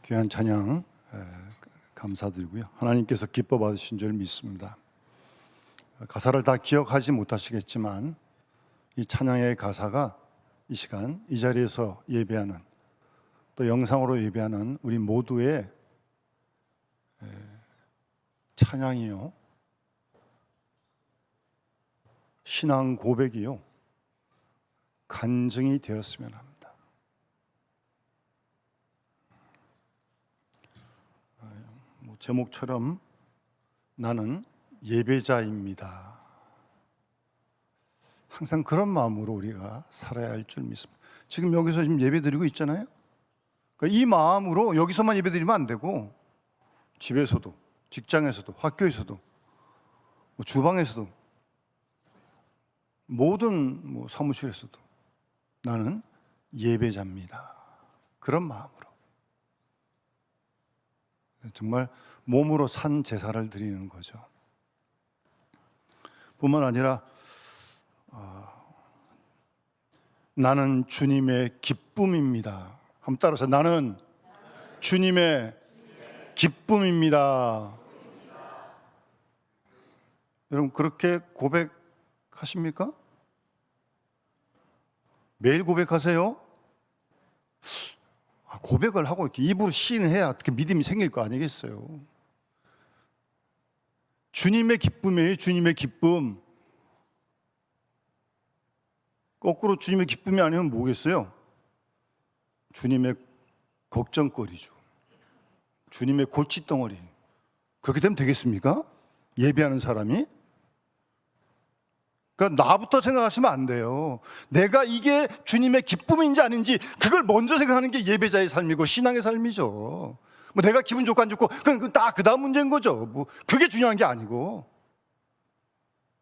귀한 찬양 감사드리고요. 하나님께서 기뻐 받으신 줄 믿습니다. 가사를 다 기억하지 못하시겠지만 이 찬양의 가사가 이 시간 이 자리에서 예배하는 또 영상으로 예배하는 우리 모두의 찬양이요, 신앙 고백이요, 간증이 되었으면 합니다. 제목처럼 나는 예배자입니다. 항상 그런 마음으로 우리가 살아야 할 줄 믿습니다. 지금 여기서 지금 예배 드리고 있잖아요. 그러니까 이 마음으로 여기서만 예배 드리면 안 되고 집에서도, 직장에서도, 학교에서도, 주방에서도, 모든 사무실에서도 나는 예배자입니다. 그런 마음으로 정말 몸으로 산 제사를 드리는 거죠. 뿐만 아니라 나는 주님의 기쁨입니다. 한번 따라서 나는 주님의 기쁨입니다. 여러분 그렇게 고백하십니까? 매일 고백하세요? 고백을 하고 이렇게 입으로 시인해야 어떻게 믿음이 생길 거 아니겠어요? 주님의 기쁨이에요. 주님의 기쁨. 거꾸로 주님의 기쁨이 아니면 뭐겠어요? 주님의 걱정거리죠. 주님의 골칫덩어리. 그렇게 되면 되겠습니까? 예배하는 사람이? 그러니까 나부터 생각하시면 안 돼요. 내가 이게 주님의 기쁨인지 아닌지 그걸 먼저 생각하는 게 예배자의 삶이고 신앙의 삶이죠. 내가 기분 좋고 안 좋고 그건 다 그다음 문제인 거죠. 그게 중요한 게 아니고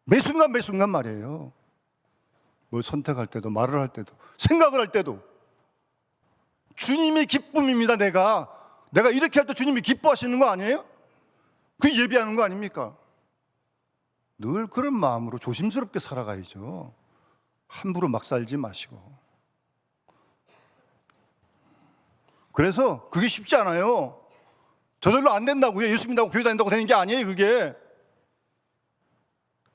매 순간 말이에요. 뭘 선택할 때도, 말을 할 때도, 생각을 할 때도 주님의 기쁨입니다. 내가 이렇게 할 때 주님이 기뻐하시는 거 아니에요? 그게 예배하는 거 아닙니까? 늘 그런 마음으로 조심스럽게 살아가야죠. 함부로 막 살지 마시고. 그래서 그게 쉽지 않아요. 저절로 안 된다고요. 예수 믿는다고 교회 다닌다고 되는 게 아니에요, 그게.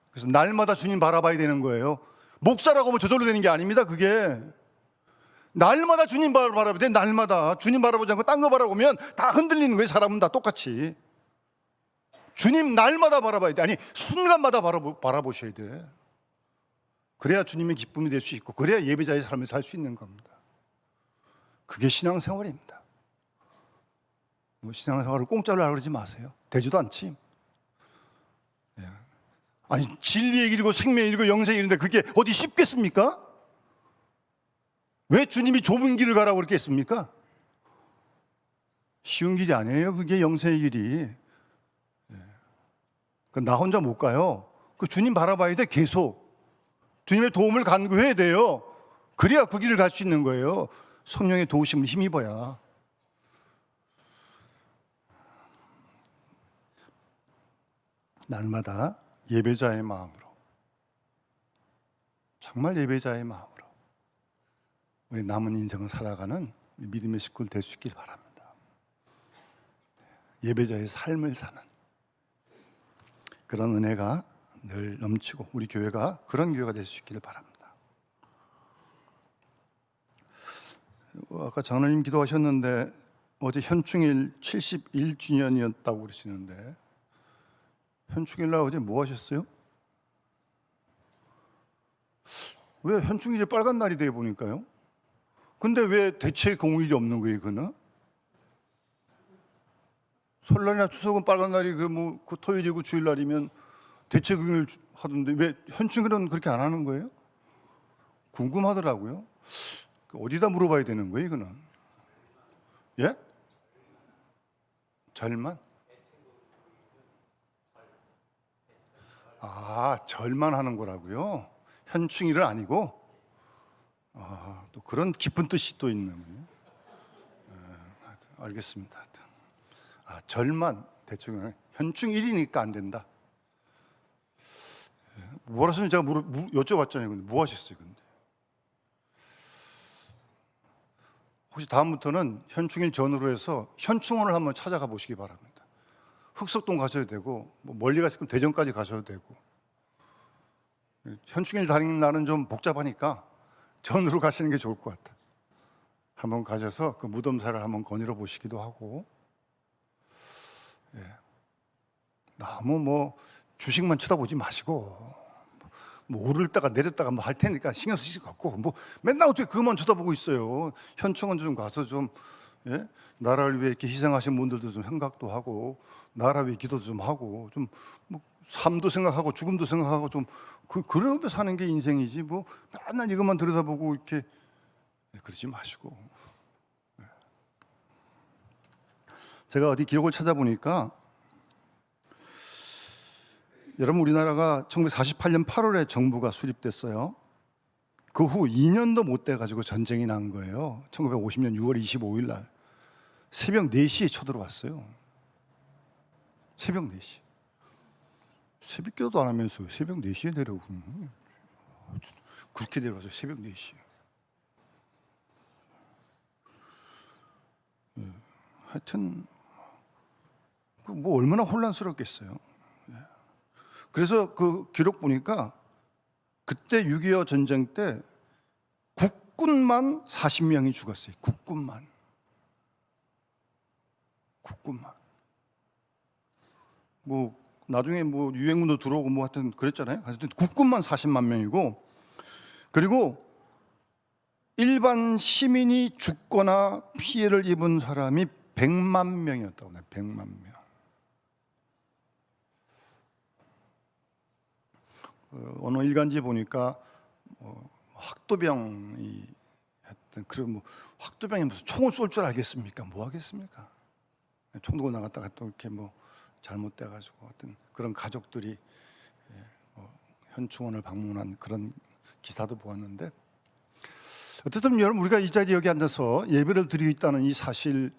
그래서 날마다 주님 바라봐야 되는 거예요. 목사라고 하면 저절로 되는 게 아닙니다, 그게. 날마다 주님 바라봐야 돼, 날마다. 주님 바라보지 않고 딴 거 바라보면 다 흔들리는 거예요, 사람은 다 똑같이. 주님 날마다 바라봐야 돼. 아니, 순간마다 바라보셔야 돼. 그래야 주님의 기쁨이 될 수 있고, 그래야 예배자의 삶을 살 수 있는 겁니다. 그게 신앙생활입니다. 신앙생활을 공짜로 하려고 그러지 마세요. 되지도 않지. 아니, 진리의 길이고 생명의 길이고 영생의 길인데 그게 어디 쉽겠습니까? 왜 주님이 좁은 길을 가라고 그렇게 했습니까? 쉬운 길이 아니에요. 그게 영생의 길이. 나 혼자 못 가요. 그 주님 바라봐야 돼. 계속 주님의 도움을 간구해야 돼요. 그래야 그 길을 갈 수 있는 거예요. 성령의 도우심을 힘입어야. 날마다 예배자의 마음으로, 정말 예배자의 마음으로 우리 남은 인생을 살아가는 믿음의 식구들 될 수 있길 바랍니다. 예배자의 삶을 사는 그런 은혜가 늘 넘치고 우리 교회가 그런 교회가 될 수 있기를 바랍니다. 아까 장로님 기도하셨는데 어제 현충일 71주년이었다고 그러시는데 현충일 날 어제 뭐 하셨어요? 왜 현충일이 빨간 날이 돼 보니까요? 근데 왜 대체 공휴일이 없는 거예요, 그거는? 설날이나 추석은 빨간 날이 그 토요일이고 주일날이면 대체 공휴일 하던데 왜 현충일은 그렇게 안 하는 거예요? 궁금하더라고요. 어디다 물어봐야 되는 거예요, 이거는? 예? 절만? 절만 하는 거라고요? 현충일은 아니고? 또 그런 깊은 뜻이 또 있는 거예요. 알겠습니다. 절만 대충 현충일이니까 안 된다. 뭐라서 제가 여쭤봤잖아요. 근데 뭐 하셨어요, 근데? 혹시 다음부터는 현충일 전후로 해서 현충원을 한번 찾아가 보시기 바랍니다. 흑석동 가셔도 되고 뭐 멀리 가시면 대전까지 가셔도 되고. 현충일 다니는 날은 좀 복잡하니까 전후로 가시는 게 좋을 것 같아요. 한번 가셔서 그 무덤사를 한번 거닐어 보시기도 하고. 너무 뭐 주식만 쳐다보지 마시고 뭐 오르다가 내렸다가 뭐 할 테니까 신경 쓰지 갖고 뭐 맨날 어떻게 그것만 쳐다보고 있어요. 현충원 좀 가서 좀 나라를 위해 이렇게 희생하신 분들도 좀 생각도 하고 나라 위해 기도도 좀 하고 좀 뭐 삶도 생각하고 죽음도 생각하고 좀 그러면서 사는 게 인생이지 뭐 맨날 이것만 들여다보고 이렇게 그러지 마시고. 제가 어디 기록을 찾아보니까 여러분 우리나라가 1948년 8월에 정부가 수립됐어요. 그 후 2년도 못 돼가지고 전쟁이 난 거예요. 1950년 6월 25일 날 새벽 4시에 쳐들어왔어요. 새벽 4시. 새벽기도도 안 하면서 새벽 4시에 내려오고 그렇게 내려와서 새벽 4시. 하여튼 뭐 얼마나 혼란스럽겠어요. 그래서 그 기록 보니까 그때 6.25 전쟁 때 국군만 40명이 죽었어요. 국군만. 뭐 나중에 뭐 유행문도 들어오고 뭐 하여튼 그랬잖아요. 하여튼 국군만 40만 명이고, 그리고 일반 시민이 죽거나 피해를 입은 사람이 100만 명이었다고 해요. 100만 명. 어느 일간지 보니까 학도병이 했던 그런 뭐 학도병이 무슨 총을 쏠 줄 알겠습니까? 뭐 하겠습니까? 총 들고 나갔다가 또 이렇게 뭐 잘못돼가지고 어떤 그런 가족들이 현충원을 방문한 그런 기사도 보았는데, 어쨌든 여러분 우리가 이 자리에 여기 앉아서 예배를 드리고 있다는 이 사실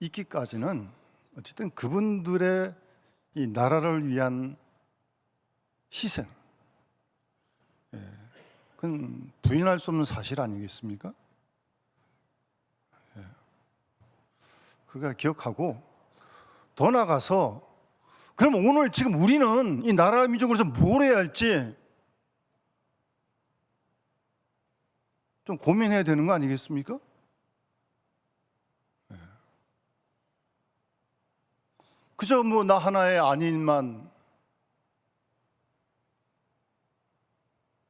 있기까지는 어쨌든 그분들의 이 나라를 위한 희생, 그건 부인할 수 없는 사실 아니겠습니까? 그러니까 기억하고, 더 나아가서 그럼 오늘 지금 우리는 이 나라 민족으로서 뭘 해야 할지 좀 고민해야 되는 거 아니겠습니까? 그저 뭐 나 하나의 안일만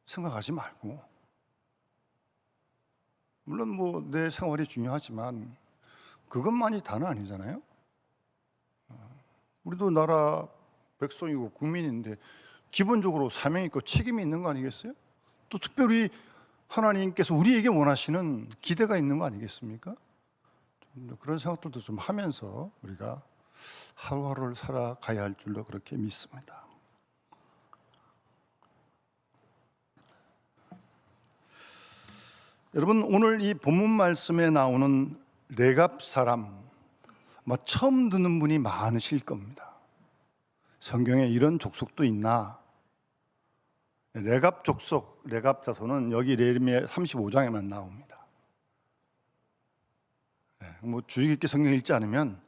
생각하지 말고, 물론 뭐 내 생활이 중요하지만 그것만이 다는 아니잖아요. 우리도 나라 백성이고 국민인데 기본적으로 사명이 있고 책임이 있는 거 아니겠어요? 또 특별히 하나님께서 우리에게 원하시는 기대가 있는 거 아니겠습니까? 그런 생각들도 좀 하면서 우리가 하루하루를 살아가야 할 줄로 그렇게 믿습니다. 여러분, 오늘 이 본문 말씀에 나오는 레갑 사람, 아마 처음 듣는 분이 많으실 겁니다. 성경에 이런 족속도 있나? 레갑 족속, 레갑 자손은 여기 예레미야 35장에만 나옵니다. 뭐 주의 깊게 성경 읽지 않으면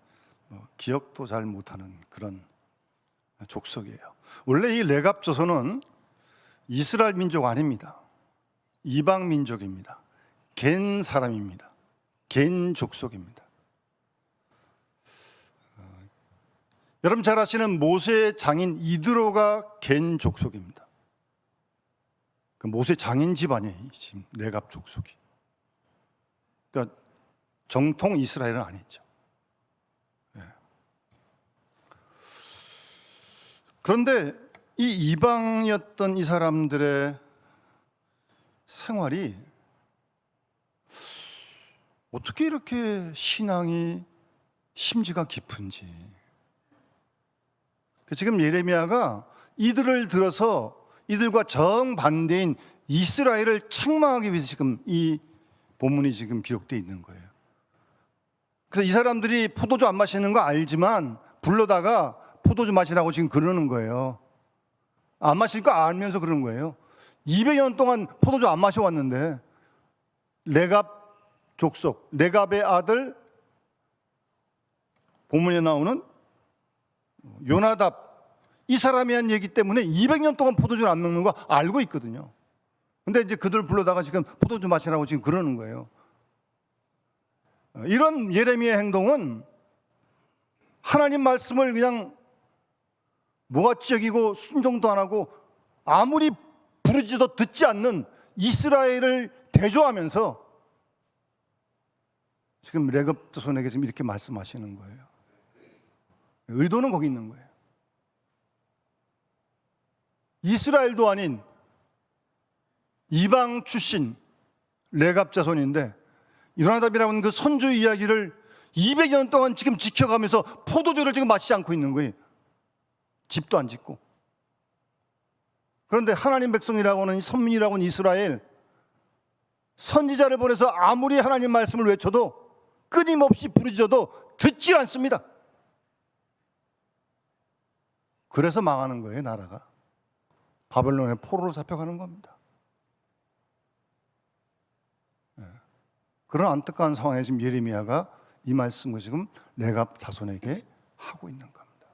기억도 잘 못하는 그런 족속이에요. 원래 이 레갑 자손은 이스라엘 민족 아닙니다. 이방 민족입니다. 겐 사람입니다. 겐 족속입니다. 여러분 잘 아시는 모세의 장인 이드로가 겐 족속입니다. 그 모세 장인 집안이에요. 지금 레갑 족속이. 그러니까 정통 이스라엘은 아니죠. 그런데 이 이방이었던 이 사람들의 생활이 어떻게 이렇게 신앙이 심지가 깊은지. 지금 예레미야가 이들을 들어서 이들과 정반대인 이스라엘을 책망하기 위해서 지금 이 본문이 지금 기록되어 있는 거예요. 그래서 이 사람들이 포도주 안 마시는 거 알지만 불러다가 포도주 마시라고 지금 그러는 거예요. 안 마실 거 알면서 그러는 거예요. 200년 동안 포도주 안 마셔왔는데 레갑 족속, 레갑의 아들, 본문에 나오는 요나답, 이 사람이 한 얘기 때문에 200년 동안 포도주를 안 먹는 거 알고 있거든요. 근데 이제 그들 불러다가 지금 포도주 마시라고 지금 그러는 거예요. 이런 예레미야의 행동은 하나님 말씀을 그냥 무가치 여기고 순종도 안 하고 아무리 부르지도 듣지 않는 이스라엘을 대조하면서 지금 레갑 자손에게 지금 이렇게 말씀하시는 거예요. 의도는 거기 있는 거예요. 이스라엘도 아닌 이방 출신 레갑 자손인데 요나답이라는 그 선조 이야기를 200년 동안 지금 지켜가면서 포도주를 지금 마시지 않고 있는 거예요. 집도 안 짓고. 그런데 하나님 백성이라고 하는 선민이라고 하는 이스라엘, 선지자를 보내서 아무리 하나님 말씀을 외쳐도 끊임없이 부르짖어도 듣지 않습니다. 그래서 망하는 거예요, 나라가. 바벨론의 포로로 잡혀가는 겁니다. 그런 안타까운 상황에 지금 예레미야가 이 말씀을 지금 레갑 자손에게 하고 있는 겁니다.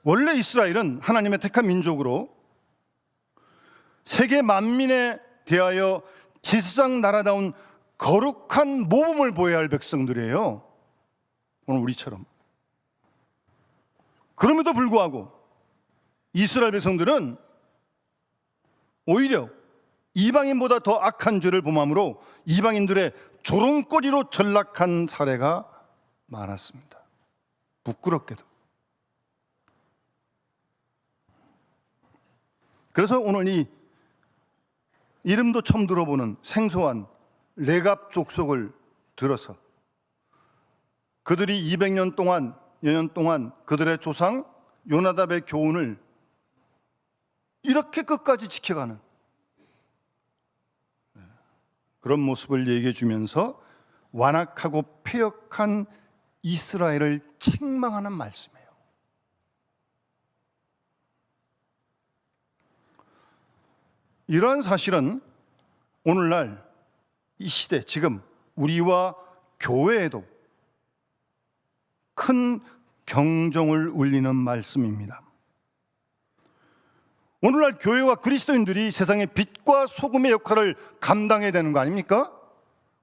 원래 이스라엘은 하나님의 택한 민족으로 세계 만민에 대하여 제사장 나라다운 거룩한 모범을 보여야 할 백성들이에요. 오늘 우리처럼. 그럼에도 불구하고 이스라엘 백성들은 오히려 이방인보다 더 악한 죄를 범함으로 이방인들의 조롱거리로 전락한 사례가 많았습니다. 부끄럽게도. 그래서 오늘 이 이름도 처음 들어보는 생소한 레갑 족속을 들어서 그들이 200년 동안, 여년 동안 그들의 조상 요나답의 교훈을 이렇게 끝까지 지켜가는 그런 모습을 얘기해 주면서 완악하고 패역한 이스라엘을 책망하는 말씀이에요. 이러한 사실은 오늘날 이 시대, 지금 우리와 교회에도 큰 경종을 울리는 말씀입니다. 오늘날 교회와 그리스도인들이 세상의 빛과 소금의 역할을 감당해야 되는 거 아닙니까?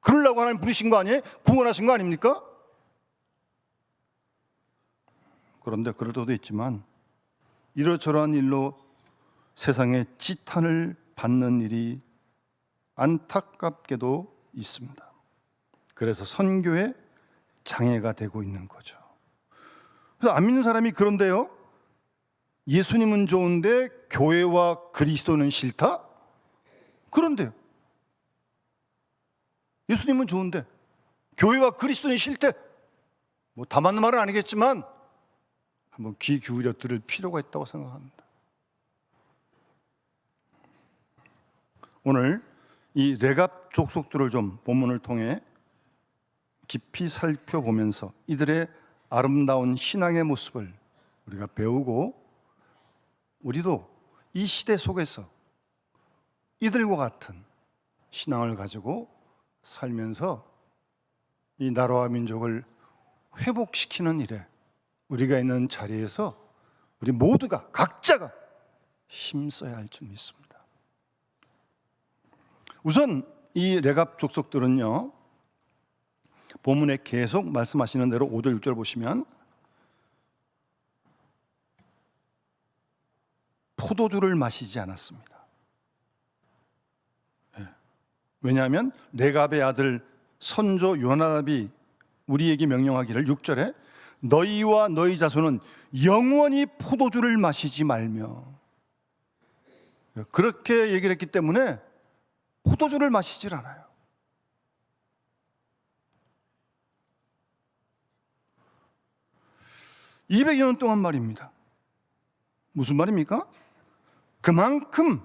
그러려고 하나님 부르신 거 아니에요? 구원하신 거 아닙니까? 그런데 그럴 때도 있지만 이러저러한 일로 세상에 지탄을 받는 일이 안타깝게도 있습니다. 그래서 선교에 장애가 되고 있는 거죠. 그래서 안 믿는 사람이 그런데요, 예수님은 좋은데 교회와 그리스도는 싫다? 그런데요, 예수님은 좋은데 교회와 그리스도는 싫대. 뭐 다 맞는 말은 아니겠지만 한번 귀 기울여 들을 필요가 있다고 생각합니다. 오늘 이 레갑 족속들을 좀 본문을 통해 깊이 살펴보면서 이들의 아름다운 신앙의 모습을 우리가 배우고 우리도 이 시대 속에서 이들과 같은 신앙을 가지고 살면서 이 나라와 민족을 회복시키는 일에 우리가 있는 자리에서 우리 모두가 각자가 힘써야 할 줄 믿습니다. 우선 이 레갑 족속들은요, 본문에 계속 말씀하시는 대로 5절 6절 보시면 포도주를 마시지 않았습니다. 왜냐하면 레갑의 아들 선조 요나답이 우리에게 명령하기를 6절에 너희와 너희 자손은 영원히 포도주를 마시지 말며, 그렇게 얘기를 했기 때문에 포도주를 마시질 않아요. (200여 년) 동안 말입니다. 무슨 말입니까? 그만큼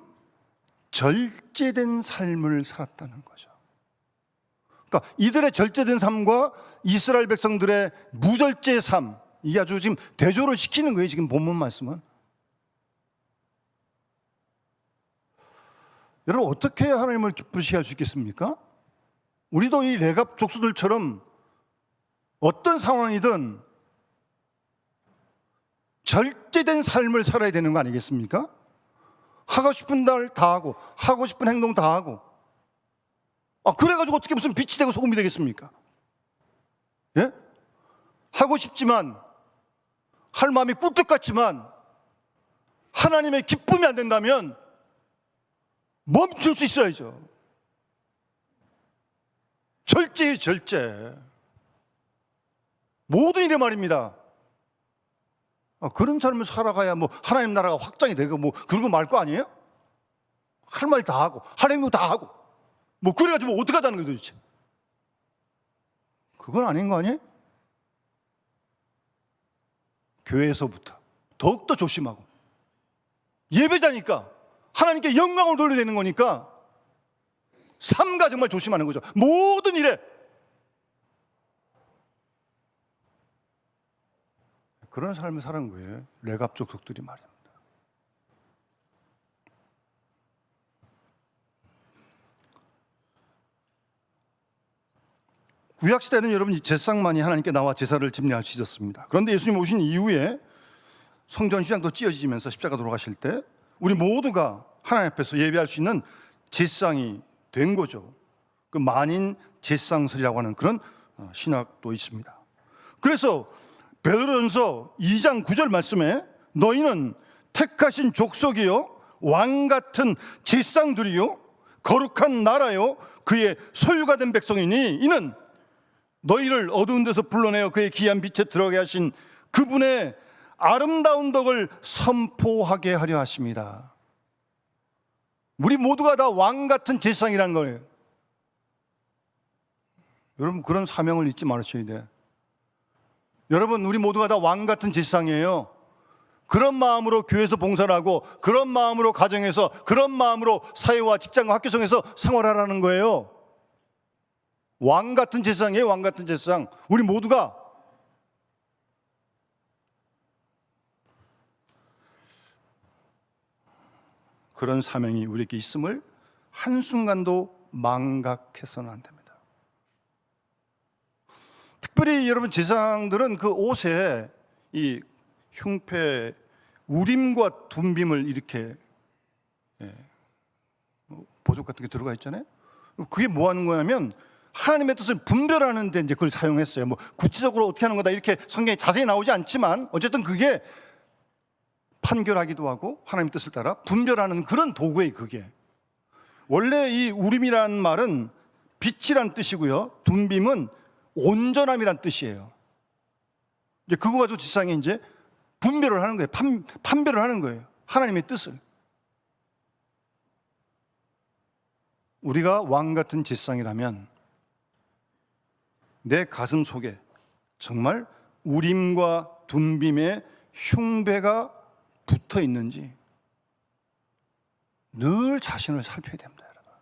절제된 삶을 살았다는 거죠. 그러니까 이들의 절제된 삶과 이스라엘 백성들의 무절제의 삶, 이게 아주 지금 대조를 시키는 거예요, 지금 본문 말씀은. 여러분, 어떻게 해야 하나님을 기쁘시게 할 수 있겠습니까? 우리도 이 레갑 족속들처럼 어떤 상황이든 절제된 삶을 살아야 되는 거 아니겠습니까? 하고 싶은 날 다 하고, 하고 싶은 행동 다 하고. 그래가지고 어떻게 무슨 빛이 되고 소금이 되겠습니까? 예? 하고 싶지만, 할 마음이 꿀떡 같지만 하나님의 기쁨이 안 된다면 멈출 수 있어야죠. 절제예요, 절제. 모든 일에 말입니다. 그런 삶을 살아가야 뭐 하나님 나라가 확장이 되고 뭐 그러고 말 거 아니에요? 할 말 다 하고, 할 행동 다 하고. 뭐 그래가지고 뭐 어떻게 하자는 거예요, 도대체? 그건 아닌 거 아니에요? 교회에서부터 더욱더 조심하고, 예배자니까 하나님께 영광을 돌려야 되는 거니까 삼가 정말 조심하는 거죠. 모든 일에. 그런 삶을 사는 거예요, 레갑 족속들이 말입니다. 구약시대는 여러분 제사장만이 하나님께 나와 제사를 집례할 수 있었습니다. 그런데 예수님 오신 이후에 성전 휘장도 찢어지면서 십자가 돌아가실 때 우리 모두가 하나님 앞에서 예배할 수 있는 제사장이 된 거죠. 그 만인 제사장설이라고 하는 그런 신학도 있습니다. 그래서 베드로전서 2장 9절 말씀에 너희는 택하신 족속이요 왕 같은 제사장들이요 거룩한 나라요 그의 소유가 된 백성이니 이는 너희를 어두운 데서 불러내어 그의 귀한 빛에 들어가게 하신 그분의 아름다운 덕을 선포하게 하려 하십니다. 우리 모두가 다 왕 같은 제사장이라는 거예요. 여러분, 그런 사명을 잊지 말으셔야 돼요. 여러분, 우리 모두가 다 왕 같은 제사장이에요. 그런 마음으로 교회에서 봉사를 하고, 그런 마음으로 가정에서, 그런 마음으로 사회와 직장과 학교성에서 생활하라는 거예요. 왕 같은 제사장이에요, 왕 같은 제사장. 우리 모두가. 그런 사명이 우리에게 있음을 한순간도 망각해서는 안 됩니다. 특별히 여러분, 제사장들은 그 옷에 이 흉패, 우림과 둔빔을 이렇게 보석 같은 게 들어가 있잖아요. 그게 뭐 하는 거냐면 하나님의 뜻을 분별하는 데 이제 그걸 사용했어요. 뭐 구체적으로 어떻게 하는 거다 이렇게 성경에 자세히 나오지 않지만 어쨌든 그게 판결하기도 하고 하나님의 뜻을 따라 분별하는 그런 도구예요. 그게 원래 이 우림이라는 말은 빛이란 뜻이고요, 둔빔은 온전함이란 뜻이에요. 이제 그거 가지고 제사장이 이제 분별을 하는 거예요. 판별을 하는 거예요, 하나님의 뜻을. 우리가 왕 같은 제사장이라면 내 가슴 속에 정말 우림과 둔빔의 흉배가 붙어 있는지 늘 자신을 살펴야 됩니다, 여러분.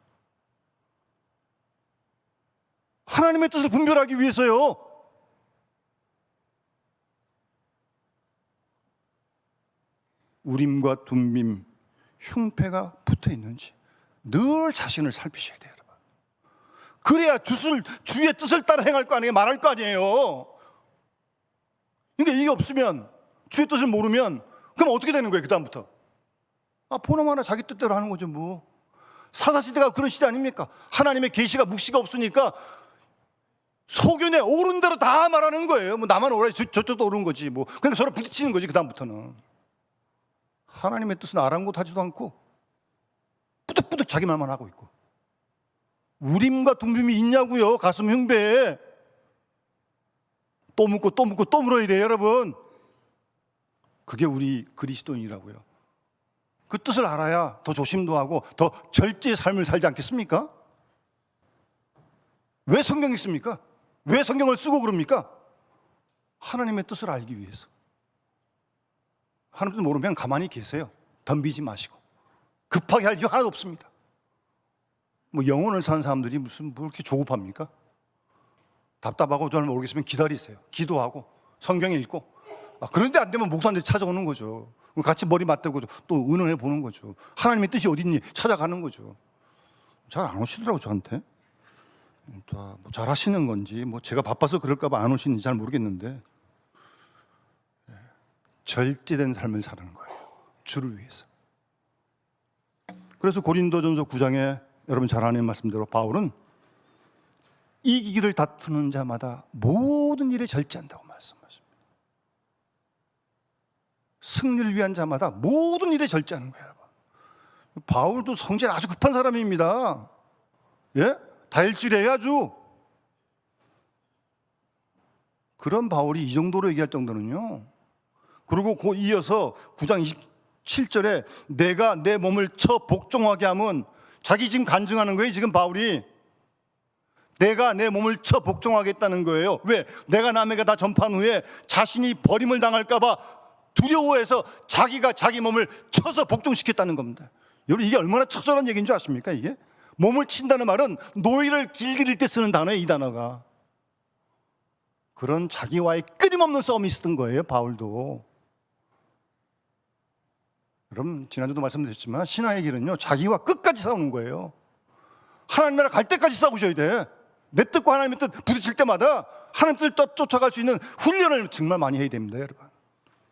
하나님의 뜻을 분별하기 위해서요. 우림과 둔빔, 흉패가 붙어 있는지 늘 자신을 살피셔야 돼요, 여러분. 그래야 주의 뜻을 따라 행할 거 아니에요, 말할 거 아니에요. 그러니까 이게 없으면, 주의 뜻을 모르면 그럼 어떻게 되는 거예요, 그 다음부터? 포놈하나 자기 뜻대로 하는 거죠, 뭐. 사사시대가 그런 시대 아닙니까? 하나님의 계시가 묵시가 없으니까 소견에 오른 대로 다 말하는 거예요. 뭐 나만 오라, 저쪽도 오른 거지, 뭐. 그냥 서로 부딪히는 거지, 그 다음부터는. 하나님의 뜻은 아랑곳하지도 않고 뿌득뿌득 자기 말만 하고 있고. 우림과 둔빔이 있냐고요, 가슴 흉배에. 또 묻고 또 묻고 또 물어야 돼요, 여러분. 그게 우리 그리스도인이라고요. 그 뜻을 알아야 더 조심도 하고 더 절제의 삶을 살지 않겠습니까? 왜 성경 읽습니까? 왜 성경을 쓰고 그럽니까? 하나님의 뜻을 알기 위해서. 하나님 뜻 모르면 가만히 계세요. 덤비지 마시고. 급하게 할 이유 하나도 없습니다. 뭐 영혼을 사는 사람들이 무슨 뭐 이렇게 조급합니까? 답답하고 저는 모르겠으면 기다리세요. 기도하고 성경 읽고. 그런데 안 되면 목사한테 찾아오는 거죠. 같이 머리 맞대고 또 의논해 보는 거죠. 하나님의 뜻이 어디 있니 찾아가는 거죠. 잘 안 오시더라고 저한테. 뭐 잘하시는 건지 뭐 제가 바빠서 그럴까 봐 안 오시는지 잘 모르겠는데 절제된 삶을 사는 거예요. 주를 위해서. 그래서 고린도전서 9장에 여러분 잘 아는 말씀대로 바울은 이기기를 다투는 자마다 모든 일에 절제한다고 말씀하십니다. 승리를 위한 자마다 모든 일에 절제하는 거예요. 여러분. 바울도 성질 아주 급한 사람입니다. 예? 다혈질이에요 아주. 그런 바울이 이 정도로 얘기할 정도는요. 그리고 이어서 9장 27절에 내가 내 몸을 쳐 복종하게 하면, 자기 지금 간증하는 거예요. 지금 바울이 내가 내 몸을 쳐 복종하겠다는 거예요. 왜? 내가 남에게 다 전파한 후에 자신이 버림을 당할까 봐 두려워해서 자기가 자기 몸을 쳐서 복종시켰다는 겁니다. 여러분 이게 얼마나 처절한 얘기인 줄 아십니까? 이게 몸을 친다는 말은 노예를 길들일 때 쓰는 단어예요. 이 단어가. 그런 자기와의 끊임없는 싸움이 있었던 거예요. 바울도. 여러분 지난주도 말씀드렸지만 신앙의 길은요 자기와 끝까지 싸우는 거예요. 하나님 나라 갈 때까지 싸우셔야 돼. 내 뜻과 하나님의 뜻 부딪힐 때마다 하나님 뜻을 쫓아갈 수 있는 훈련을 정말 많이 해야 됩니다. 여러분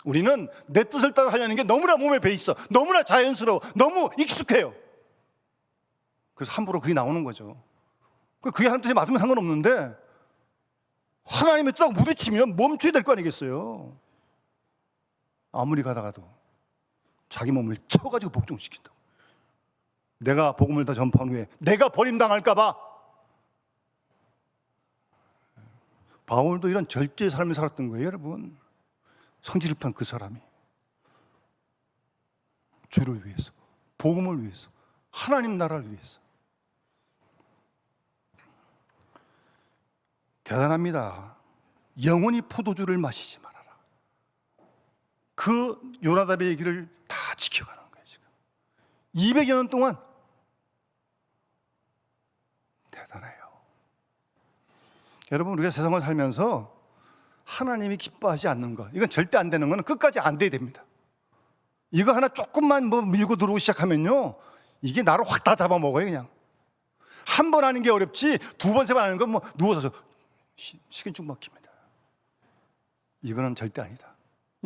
우리는 내 뜻을 따라 하려는 게 너무나 몸에 배있어. 너무나 자연스러워. 너무 익숙해요. 그래서 함부로 그게 나오는 거죠. 그게 하나님 뜻에 맞으면 상관없는데 하나님의 뜻하고 부딪히면 멈춰야 될 거 아니겠어요. 아무리 가다가도 자기 몸을 쳐가지고 복종시킨다고. 내가 복음을 다 전파한 후에 내가 버림당할까 봐. 바울도 이런 절제의 삶을 살았던 거예요. 여러분 성질 급한 그 사람이 주를 위해서, 복음을 위해서, 하나님 나라를 위해서. 대단합니다. 영원히 포도주를 마시지 말아라. 그 요나답의 얘기를 다 지켜가는 거예요. 지금 200여 년 동안. 대단해요. 여러분 우리가 세상을 살면서 하나님이 기뻐하지 않는 것, 이건 절대 안 되는 거는 끝까지 안 돼야 됩니다. 이거 하나 조금만 뭐 밀고 들어오기 시작하면요 이게 나를 확 다 잡아먹어요. 그냥 한 번 하는 게 어렵지 두 번, 세 번 하는 건 뭐 누워서 식은죽 먹힙니다. 이거는 절대 아니다.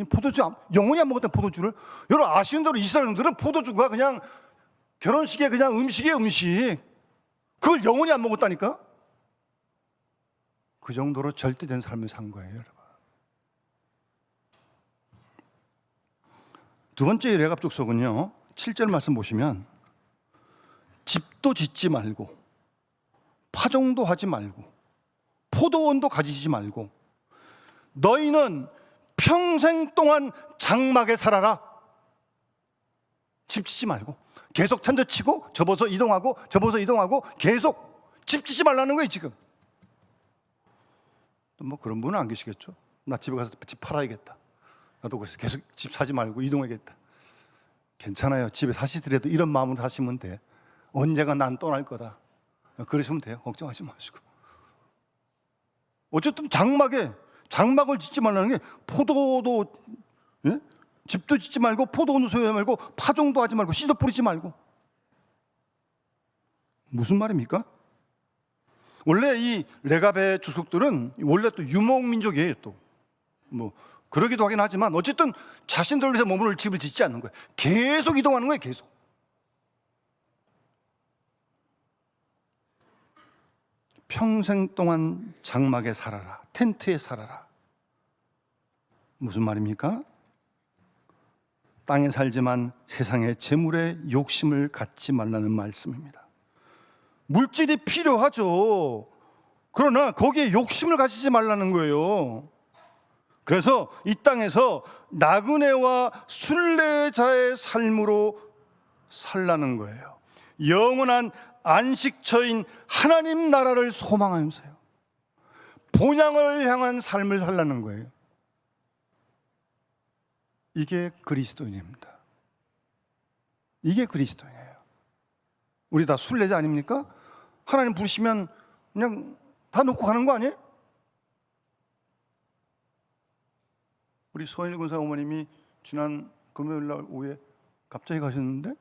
포도주 영원히 안 먹었던 포도주를, 여러분 아시는 대로 이스라엘들은 포도주가 그냥 결혼식에 그냥 음식이에요. 음식. 그걸 영원히 안 먹었다니까. 그 정도로 절대된 삶을 산 거예요. 여러분 두 번째 레갑 족속은요 7절 말씀 보시면 집도 짓지 말고 파종도 하지 말고 포도원도 가지지 말고 너희는 평생 동안 장막에 살아라. 집 짓지 말고 계속 텐트 치고 접어서 이동하고 접어서 이동하고 계속 집 짓지 말라는 거예요. 지금 뭐 그런 분은 안 계시겠죠. 나 집에 가서 집 팔아야겠다. 나도 그래서 계속 집 사지 말고 이동해야겠다. 괜찮아요. 집에 사시더라도 이런 마음으로 사시면 돼. 언젠가 난 떠날 거다. 그러시면 돼요. 걱정하지 마시고. 어쨌든 장막을 짓지 말라는 게 포도도, 예? 집도 짓지 말고 포도원도 소유하지 말고 파종도 하지 말고 씨도 뿌리지 말고. 무슨 말입니까? 원래 이 레갑의 족속들은 원래 또 유목민족이에요. 또 뭐 그러기도 하긴 하지만 어쨌든 자신들을 위해서 머무를 집을 짓지 않는 거예요. 계속 이동하는 거예요. 계속. 평생 동안 장막에 살아라. 텐트에 살아라. 무슨 말입니까? 땅에 살지만 세상의 재물에 욕심을 갖지 말라는 말씀입니다. 물질이 필요하죠. 그러나 거기에 욕심을 가지지 말라는 거예요. 그래서 이 땅에서 나그네와 순례자의 삶으로 살라는 거예요. 영원한 안식처인 하나님 나라를 소망하면서요. 본향을 향한 삶을 살라는 거예요. 이게 그리스도인입니다. 이게 그리스도인이에요. 우리 다 순례자 아닙니까? 하나님 부르시면 그냥 다 놓고 가는 거 아니에요? 우리 서인일 군사 어머님이 지난 금요일 날 오후에 갑자기 가셨는데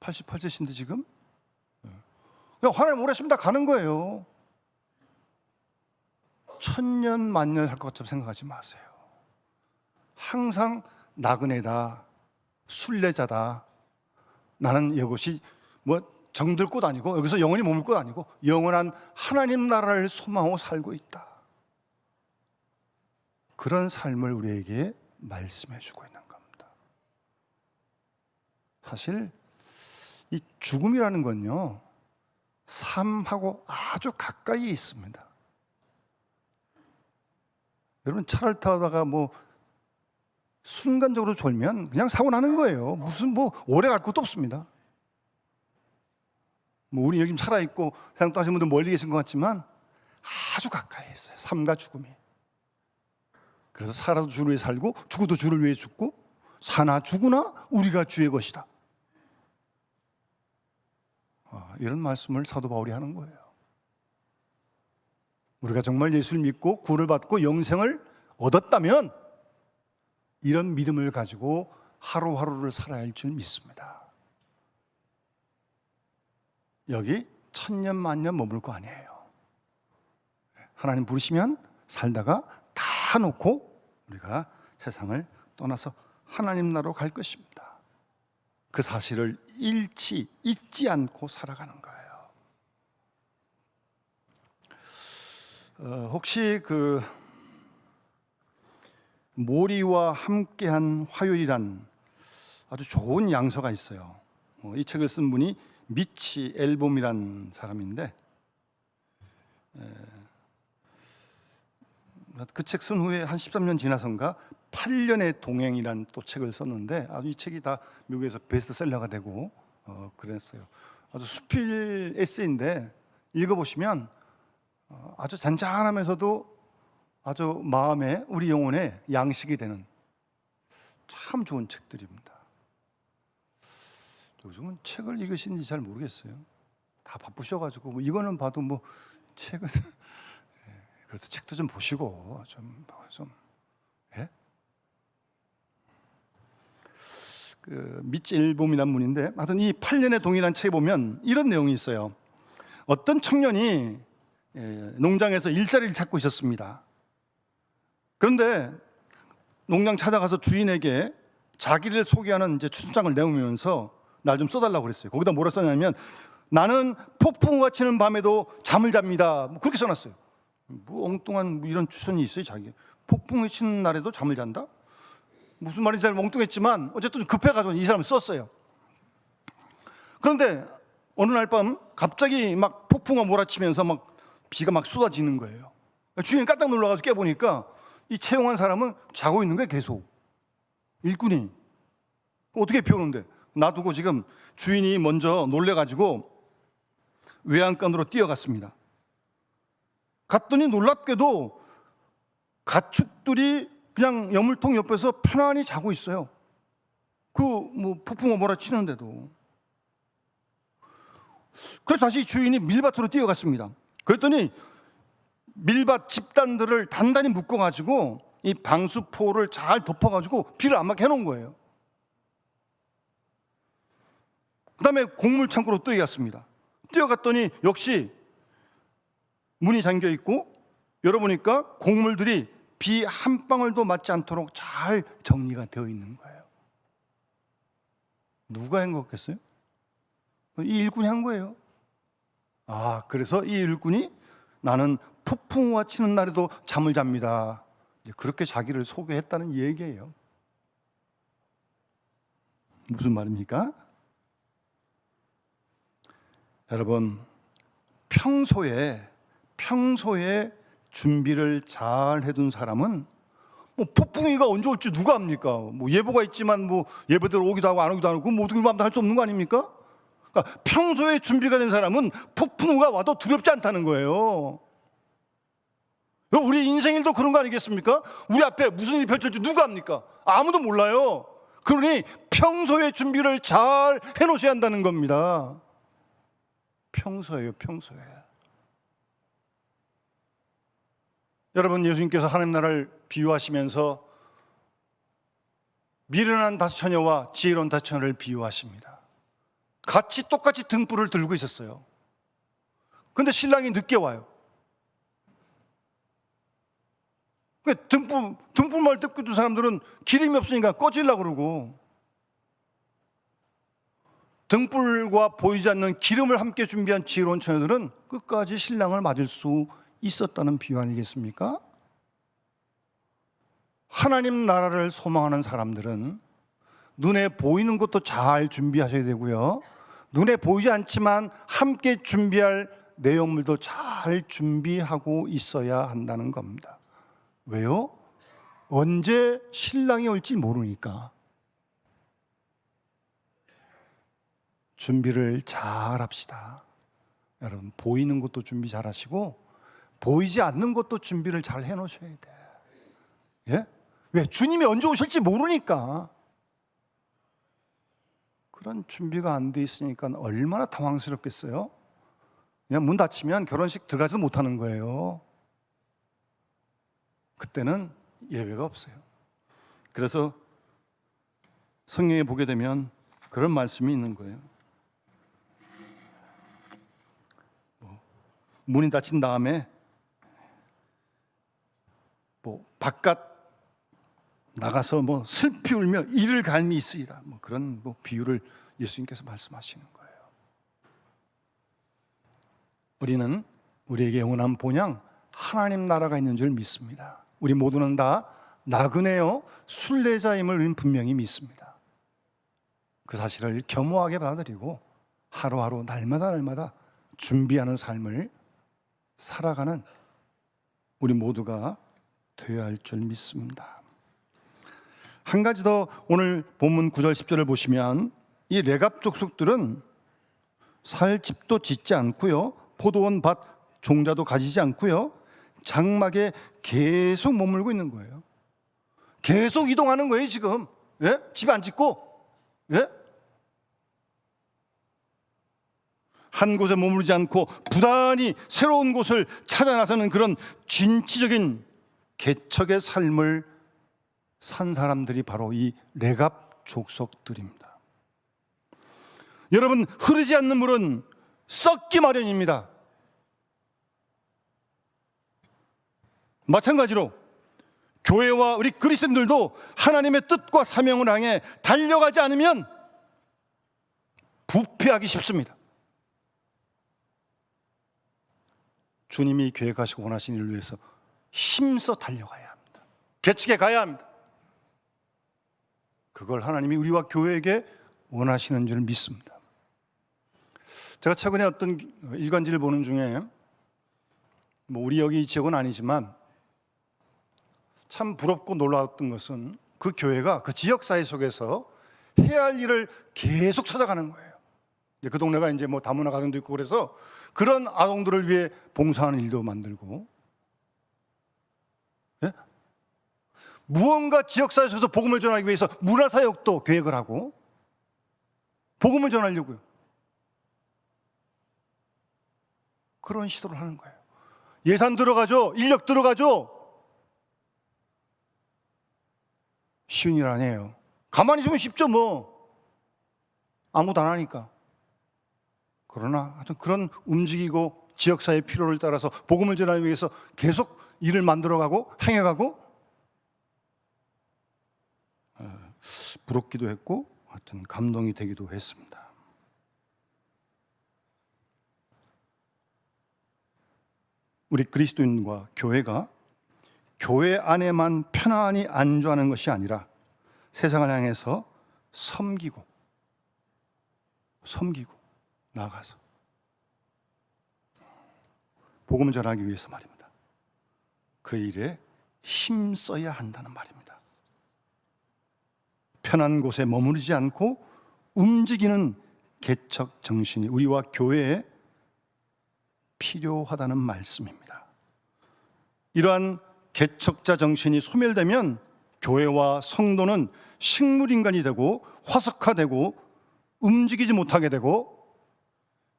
88세신데 지금 하나님 오래시면 다 가는 거예요. 천년 만년 할 것처럼 생각하지 마세요. 항상 나그네다, 순례자다. 나는 이것이 정들 곳 아니고 여기서 영원히 머물 곳 아니고 영원한 하나님 나라를 소망하고 살고 있다. 그런 삶을 우리에게 말씀해 주고 있는 겁니다. 사실 이 죽음이라는 건요, 삶하고 아주 가까이에 있습니다. 여러분, 차를 타다가 순간적으로 졸면 그냥 사고 나는 거예요. 무슨 오래 갈 것도 없습니다. 우리 여기 살아있고 세상 떠나신 분들 멀리 계신 것 같지만 아주 가까이 있어요. 삶과 죽음이. 그래서 살아도 주를 위해 살고 죽어도 주를 위해 죽고 사나 죽으나 우리가 주의 것이다. 이런 말씀을 사도 바울이 하는 거예요. 우리가 정말 예수를 믿고 구원을 받고 영생을 얻었다면 이런 믿음을 가지고 하루하루를 살아야 할 줄 믿습니다. 여기 천년 만년 머물 거 아니에요. 하나님 부르시면 살다가 다 놓고 우리가 세상을 떠나서 하나님 나라로 갈 것입니다. 그 사실을 잊지 않고 살아가는 거예요. 혹시 모리와 함께한 화요일이란 아주 좋은 양서가 있어요. 이 책을 쓴 분이 미치 앨범이란 사람인데, 그 책 쓴 후에 한 13년 지나선가 8년의 동행이란 또 책을 썼는데, 아주 이 책이 다 미국에서 베스트셀러가 되고 그랬어요. 아주 수필 에세이인데 읽어보시면 아주 잔잔하면서도 아주 마음에, 우리 영혼에 양식이 되는 참 좋은 책들입니다. 요즘은 책을 읽으시는지 잘 모르겠어요. 다 바쁘셔가지고 이거는 봐도 책은 그래서 책도 좀 보시고 좀 예? 미치 앨범이란 분인데, 하여튼 이 8년의 동이라는 책에 보면 이런 내용이 있어요. 어떤 청년이 농장에서 일자리를 찾고 있었습니다. 그런데 농장 찾아가서 주인에게 자기를 소개하는 추천장을 내오면서 날 좀 써달라고 그랬어요. 거기다 뭐라 써냐면, 나는 폭풍우가 치는 밤에도 잠을 잡니다. 그렇게 써놨어요. 엉뚱한 이런 추천이 있어요. 자기 폭풍이 치는 날에도 잠을 잔다? 무슨 말인지 잘 엉뚱했지만 어쨌든 급해가지고 이 사람을 썼어요. 그런데 어느 날 밤 갑자기 막 폭풍우가 몰아치면서 비가 쏟아지는 거예요. 주인이 깜짝 놀라가지고 깨보니까 이 채용한 사람은 자고 있는 거예요. 계속 일꾼이. 어떻게 비 오는데 놔두고 지금 주인이 먼저 놀래가지고 외양간으로 뛰어갔습니다. 갔더니 놀랍게도 가축들이 그냥 여물통 옆에서 편안히 자고 있어요. 폭풍우가 몰아치는데도. 그래서 다시 주인이 밀밭으로 뛰어갔습니다. 그랬더니 밀밭 집단들을 단단히 묶어가지고 이 방수포를 잘 덮어가지고 비를 안 맞게 해놓은 거예요. 그 다음에 곡물창고로 뛰어갔습니다. 뛰어갔더니 역시 문이 잠겨 있고 열어보니까 곡물들이 비 한 방울도 맞지 않도록 잘 정리가 되어 있는 거예요. 누가 한 거겠어요? 이 일꾼이 한 거예요. 그래서 이 일꾼이 나는 폭풍우가 치는 날에도 잠을 잡니다. 그렇게 자기를 소개했다는 얘기예요. 무슨 말입니까? 여러분, 평소에 준비를 잘 해둔 사람은 폭풍우가 언제 올지 누가 압니까? 예보가 있지만 예보대로 오기도 하고 안 오기도 하고 어떻게 마음대로 할 수 없는 거 아닙니까? 그러니까 평소에 준비가 된 사람은 폭풍우가 와도 두렵지 않다는 거예요. 우리 인생일도 그런 거 아니겠습니까? 우리 앞에 무슨 일이 펼쳐질지 누가 압니까? 아무도 몰라요. 그러니 평소에 준비를 잘 해놓으셔야 한다는 겁니다. 평소에. 여러분, 예수님께서 하나님 나라를 비유하시면서 미련한 다섯 처녀와 지혜로운 다섯 처녀를 비유하십니다. 같이 똑같이 등불을 들고 있었어요. 근데 신랑이 늦게 와요. 등불 때 그 사람들은 기름이 없으니까 꺼지려고 그러고, 등불과 보이지 않는 기름을 함께 준비한 지혜로운 처녀들은 끝까지 신랑을 맞을 수 있었다는 비유 아니겠습니까? 하나님 나라를 소망하는 사람들은 눈에 보이는 것도 잘 준비하셔야 되고요, 눈에 보이지 않지만 함께 준비할 내용물도 잘 준비하고 있어야 한다는 겁니다. 왜요? 언제 신랑이 올지 모르니까. 준비를 잘 합시다. 여러분, 보이는 것도 준비 잘 하시고 보이지 않는 것도 준비를 잘 해놓으셔야 돼. 예? 왜? 주님이 언제 오실지 모르니까. 그런 준비가 안 돼 있으니까 얼마나 당황스럽겠어요? 그냥 문 닫히면 결혼식 들어가지도 못하는 거예요. 그때는 예외가 없어요. 그래서 성경에 보게 되면 그런 말씀이 있는 거예요. 문이 닫힌 다음에 바깥 나가서 슬피 울며 이를 갈미 있으리라, 그런 비유를 예수님께서 말씀하시는 거예요. 우리는 우리에게 영원한 본향 하나님 나라가 있는 줄 믿습니다. 우리 모두는 다 나그네요 순례자임을 우리는 분명히 믿습니다. 그 사실을 겸허하게 받아들이고 하루하루 날마다 준비하는 삶을 살아가는 우리 모두가 되어야 할 줄 믿습니다. 한 가지 더, 오늘 본문 9절 10절을 보시면 이 레갑 족속들은 살 집도 짓지 않고요, 포도원 밭 종자도 가지지 않고요, 장막에 계속 머물고 있는 거예요. 계속 이동하는 거예요 지금. 예? 집 안 짓고. 예? 한 곳에 머무르지 않고 부단히 새로운 곳을 찾아 나서는 그런 진취적인 개척의 삶을 산 사람들이 바로 이 레갑 족속들입니다. 여러분, 흐르지 않는 물은 썩기 마련입니다. 마찬가지로 교회와 우리 그리스도인들도 하나님의 뜻과 사명을 향해 달려가지 않으면 부패하기 쉽습니다. 주님이 계획하시고 원하신 일을 위해서 힘써 달려가야 합니다. 개척해 가야 합니다. 그걸 하나님이 우리와 교회에게 원하시는 줄 믿습니다. 제가 최근에 어떤 일간지를 보는 중에, 우리 여기 이 지역은 아니지만 참 부럽고 놀라웠던 것은 그 교회가 그 지역사회 속에서 해야 할 일을 계속 찾아가는 거예요. 그 동네가 이제 다문화 가정도 있고 그래서 그런 아동들을 위해 봉사하는 일도 만들고, 예? 무언가 지역사회 속에서 복음을 전하기 위해서 문화사역도 계획을 하고 복음을 전하려고요. 그런 시도를 하는 거예요. 예산 들어가죠. 인력 들어가죠. 쉬운 일 아니에요. 가만히 있으면 쉽죠 아무도 안 하니까. 그러나 하여튼 그런 움직이고 지역사회의 필요를 따라서 복음을 전하기 위해서 계속 일을 만들어가고 행해가고, 부럽기도 했고 하여튼 감동이 되기도 했습니다. 우리 그리스도인과 교회가 교회 안에만 편안히 안주하는 것이 아니라 세상을 향해서 섬기고 나아가서 복음을 전하기 위해서 말입니다. 그 일에 힘써야 한다는 말입니다. 편한 곳에 머무르지 않고 움직이는 개척 정신이 우리와 교회에 필요하다는 말씀입니다. 이러한 개척자 정신이 소멸되면 교회와 성도는 식물인간이 되고 화석화되고 움직이지 못하게 되고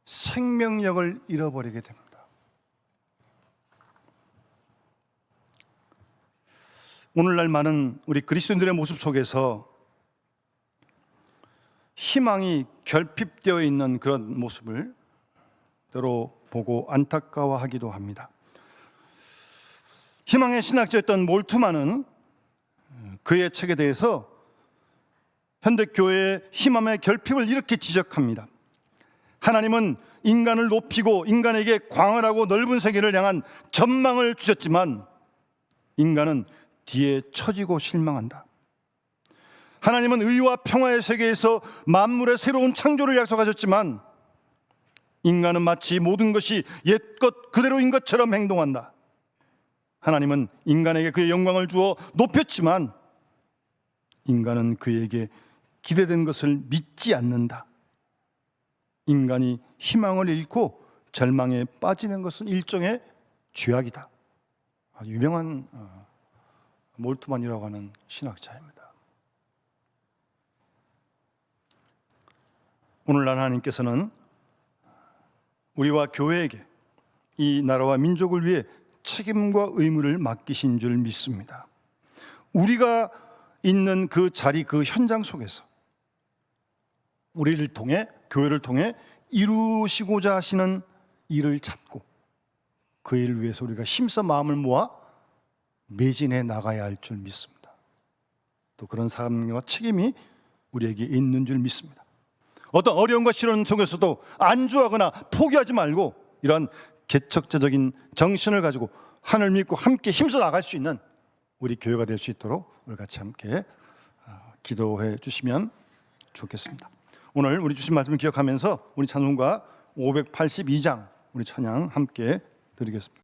생명력을 잃어버리게 됩니다. 오늘날 많은 우리 그리스도인들의 모습 속에서 희망이 결핍되어 있는 그런 모습을 때로 보고 안타까워하기도 합니다. 희망의 신학자였던 몰트만은 그의 책에 대해서 현대교회의 희망의 결핍을 이렇게 지적합니다. 하나님은 인간을 높이고 인간에게 광활하고 넓은 세계를 향한 전망을 주셨지만 인간은 뒤에 처지고 실망한다. 하나님은 의와 평화의 세계에서 만물의 새로운 창조를 약속하셨지만 인간은 마치 모든 것이 옛것 그대로인 것처럼 행동한다. 하나님은 인간에게 그의 영광을 주어 높였지만 인간은 그에게 기대된 것을 믿지 않는다. 인간이 희망을 잃고 절망에 빠지는 것은 일종의 죄악이다. 아주 유명한 몰트만이라고 하는 신학자입니다. 오늘날 하나님께서는 우리와 교회에게 이 나라와 민족을 위해 책임과 의무를 맡기신 줄 믿습니다. 우리가 있는 그 자리, 그 현장 속에서 우리를 통해, 교회를 통해 이루시고자 하시는 일을 찾고 그 일을 위해서 우리가 힘써 마음을 모아 매진해 나가야 할 줄 믿습니다. 또 그런 사명과 책임이 우리에게 있는 줄 믿습니다. 어떤 어려움과 시련 속에서도 안주하거나 포기하지 말고 이러한 개척자적인 정신을 가지고 하나님을 믿고 함께 힘써 나갈 수 있는 우리 교회가 될 수 있도록 우리 같이 함께 기도해 주시면 좋겠습니다. 오늘 우리 주신 말씀을 기억하면서 우리 찬송가 582장 우리 찬양 함께 드리겠습니다.